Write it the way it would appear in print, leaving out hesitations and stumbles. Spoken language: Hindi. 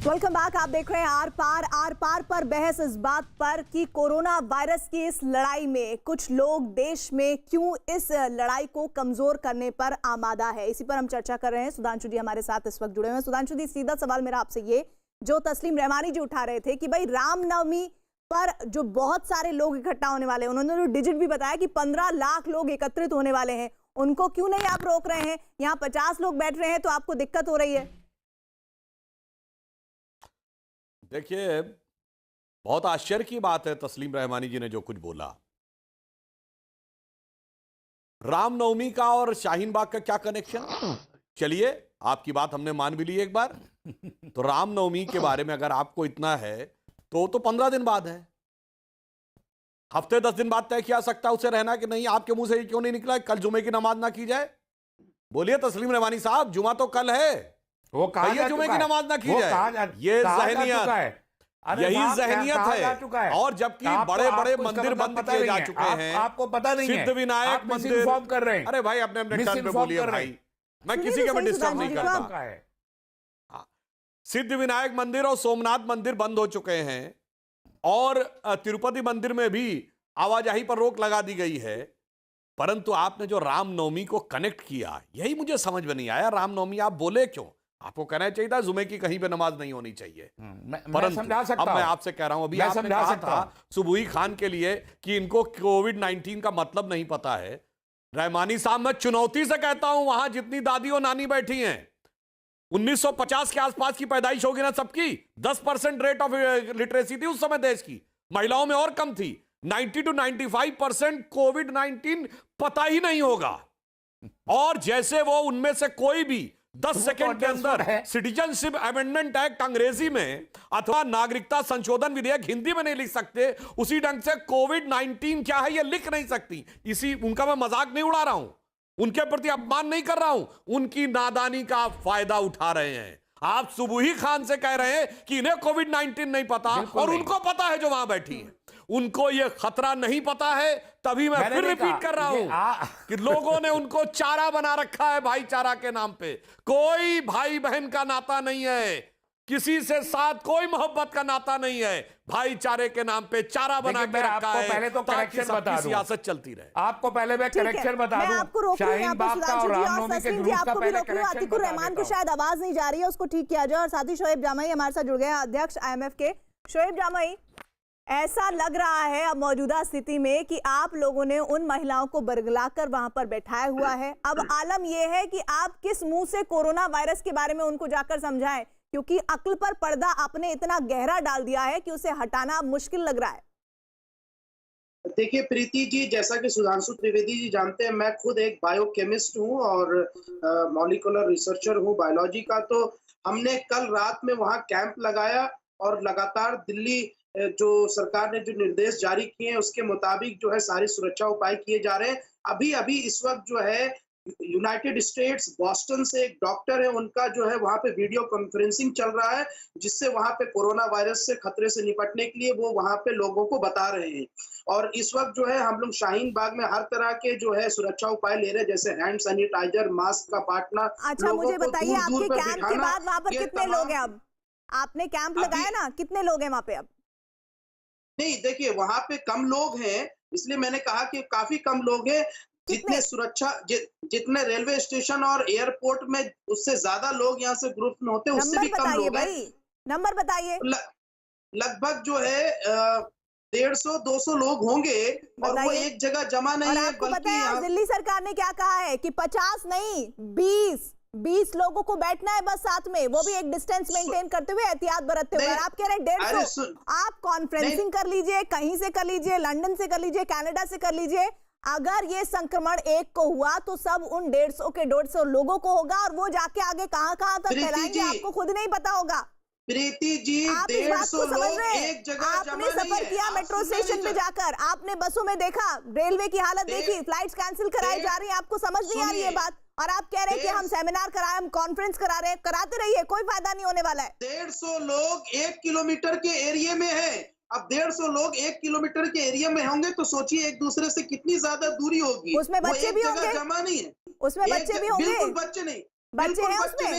Welcome back. आप देख रहे हैं आर पार पर बहस इस बात पर कि कोरोना वायरस की इस लड़ाई में कुछ लोग देश में क्यों इस लड़ाई को कमजोर करने पर आमादा है, इसी पर हम चर्चा कर रहे हैं। सुधांशु जी हमारे साथ इस वक्त जुड़े हुए हैं। सुधांशु जी, सीधा सवाल मेरा आपसे ये, जो तस्लीम रहमानी जी उठा रहे थे कि भाई रामनवमी पर जो बहुत सारे लोग इकट्ठा होने वाले हैं, उन्होंने जो डिजिट भी बताया कि 15 लाख लोग एकत्रित होने वाले हैं, उनको क्यों नहीं आप रोक रहे हैं? यहाँ 50 लोग बैठ रहे हैं तो आपको दिक्कत हो रही है। देखिए, बहुत आश्चर्य की बात है तस्लीम रहमानी जी ने जो कुछ बोला। रामनवमी का और शाहीन बाग का क्या कनेक्शन? चलिए, आपकी बात हमने मान भी ली एक बार। तो रामनवमी के बारे में अगर आपको इतना है तो 15 दिन बाद है, हफ्ते 10 दिन बाद तय किया सकता है उसे रहना कि नहीं। आपके मुंह से क्यों नहीं निकला कल जुमे की नमाज ना की जाए? बोलिए तस्लीम रहमानी साहब, जुमा तो कल है, वो कहा जुमे की नमाज ना की जाए। ये जहनियत, यही जहनियत है। और जबकि बड़े बड़े मंदिर बंद किए जा चुके हैं, आपको पता नहीं है, सिद्ध विनायक मंदिर कर रहे हैं। अरे भाई, अपने अपने टर्न पे बोलिए भाई, मैं किसी के में डिस्टर्ब नहीं करता। सिद्ध विनायक मंदिर और सोमनाथ मंदिर बंद हो चुके हैं और तिरुपति मंदिर में भी आवाजाही पर रोक लगा दी गई है। परंतु आपने जो रामनवमी को कनेक्ट किया, यही मुझे समझ में नहीं आया। रामनवमी आप बोले क्यों? आपको कहना चाहिए था जुमे की कहीं पे नमाज नहीं होनी चाहिए। मैं समझा सकता हूं। अब मैं आपसे कह रहा हूं, अभी आपने कहा था सुबुही खान के लिए कि इनको कोविड-19 का मतलब नहीं पता है। रहमानी साहब, मैं चुनौती से कहता हूं, वहां जितनी दादी और नानी बैठी हैं, 1950 के आसपास की पैदाइश होगी ना सबकी, 10% रेट ऑफ लिटरेसी थी उस समय देश की, महिलाओं में और कम थी। 90 to 95% कोविड-19 पता ही नहीं होगा। और जैसे वो उनमें से कोई भी 10 सेकंड के अंदर सिटीजनशिप अमेंडमेंट एक्ट अंग्रेजी में अथवा नागरिकता संशोधन विधेयक हिंदी में नहीं लिख सकते, उसी ढंग से कोविड-19 क्या है यह लिख नहीं सकती। इसी उनका मैं मजाक नहीं उड़ा रहा हूं, उनके प्रति अपमान नहीं कर रहा हूं, उनकी नादानी का आप फायदा उठा रहे हैं। आप सुबुही खान से कह रहे हैं कि इन्हें कोविड-19 नहीं पता और उनको पता है जो वहां बैठी है, उनको यह खतरा नहीं पता है। तभी मैं फिर रिपीट कर रहा हूं कि लोगों ने उनको चारा बना रखा है भाईचारा के नाम पे। कोई भाई बहन का नाता नहीं है, किसी से साथ कोई मोहब्बत का नाता नहीं है, भाईचारे के नाम पे चारा बना के रखा है। पहले तो करेक्शन बता दूं, सियासत चलती रहे। आपको पहले मैं करेक्शन बता दूं, आपको रोक रही हूं, आपको आतिकुर रहमान को शायद आवाज नहीं जा रही है, उसको ठीक किया जाए। और साथ ही शोएब जामई हमारे साथ जुड़ गए हैं, अध्यक्ष IMF के। शोएब जामई, ऐसा लग रहा है अब मौजूदा स्थिति में कि आप लोगों ने उन महिलाओं को बरगलाकर वहां पर बैठाया हुआ है। अब आलम यह है कि आप किस मुंह से कोरोना वायरस के बारे में उनको जाकर समझाएं, क्योंकि अक्ल पर पर्दा आपने इतना गहरा डाल दिया है कि उसे हटाना मुश्किल लग रहा है। देखिए प्रीति जी, जैसा कि सुधांशु त्रिवेदी जी जानते हैं, मैं खुद एक बायोकेमिस्ट हूं और मॉलिक्यूलर रिसर्चर हूं बायोलॉजी का। तो हमने कल रात में वहां कैंप लगाया और लगातार दिल्ली जो सरकार ने जो निर्देश जारी किए हैं उसके मुताबिक जो है सारी सुरक्षा उपाय किए जा रहे हैं। अभी इस वक्त जो है यूनाइटेड स्टेट्स बॉस्टन से एक डॉक्टर है, उनका जो है वहां पे वीडियो कॉन्फ्रेंसिंग चल रहा है, जिससे वहां पे कोरोना वायरस से खतरे से निपटने के लिए वो वहां पे लोगों को बता रहे हैं। और इस वक्त जो है हम लोग शाहीन बाग में हर तरह के जो है सुरक्षा उपाय ले रहे हैं, जैसे हैंड सैनिटाइजर, मास्क का बांटना। अच्छा, मुझे बताइए, आपके कैंप के बाद वहां पर कितने लोग हैं? अब आपने कैंप लगाया ना, कितने लोग हैं वहां पे अब? नहीं, देखिए वहां पे कम लोग हैं, इसलिए मैंने कहा कि काफी कम लोग हैं। जितने सुरक्षा जितने रेलवे स्टेशन और एयरपोर्ट में उससे ज्यादा लोग यहाँ से ग्रुप में होते हैं, उससे भी कम लोग हैं। नंबर बताइए। लगभग जो है 150-200 लोग होंगे और वो एक जगह जमा नहीं है। आपको पता है दिल्ली सरकार ने क्या कहा है कि 50 नहीं 20 लोगों को बैठना है बस साथ में, वो भी एक डिस्टेंस मेंटेन करते हुए, एहतियात बरतते हुए। आप कह रहे हैं 150। आप कॉन्फ्रेंसिंग कर लीजिए, कहीं से कर लीजिए, लंदन से कर लीजिए, कनाडा से कर लीजिए। अगर ये संक्रमण एक को हुआ तो सब उन 150 के 150 लोगों को होगा और वो जाके आगे कहां तक फैलाएंगे आपको खुद नहीं पता होगा। प्रीति जी, 150 लोग एक जगह आपने सफर किया मेट्रो स्टेशन पे जाकर, आपने बसों में देखा, रेलवे की हालत देखी, फ्लाइट्स कैंसिल कराई जा रही है, आपको समझ नहीं आ रही है बात। और आप कह रहे हैं कि हम सेमिनार कराए, हम कॉन्फ्रेंस करा रहे हैं, कराते रहिए, कोई फायदा नहीं होने वाला है। 150 लोग 1 किलोमीटर के एरिया में है। अब 150 लोग 1 किलोमीटर के एरिया में होंगे तो सोचिए एक दूसरे से कितनी ज्यादा दूरी होगी। उसमें बच्चे भी होंगे, जमा नहीं है, उसमें बच्चे भी होंगे, बिल्कुल बच्चे नहीं, बच्चे हैं उसमें।